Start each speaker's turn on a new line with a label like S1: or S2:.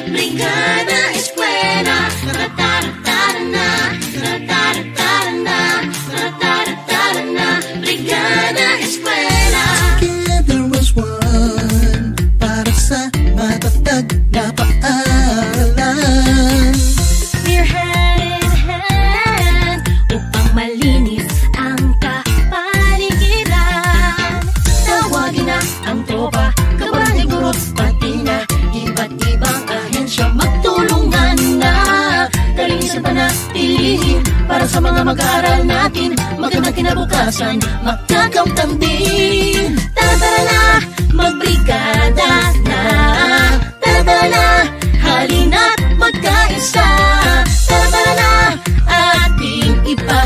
S1: Brigada Eskwela. Brigada Eskwela.
S2: Together as one, para sa matatag na paaralan.
S1: We're hand in hand upang malinis ang kapaligiran. Tawagin na ang tropa, kabarangay guro, pati na iba't ibang ahensya. Magtulungan na, kalinisan panatilihin para sa mga mag-aaral natin. Magandang kinabukasan, magkakamtan din. Tara na, magbrigada na. Tara na, halina't magkaisa. Tara na, ating ipa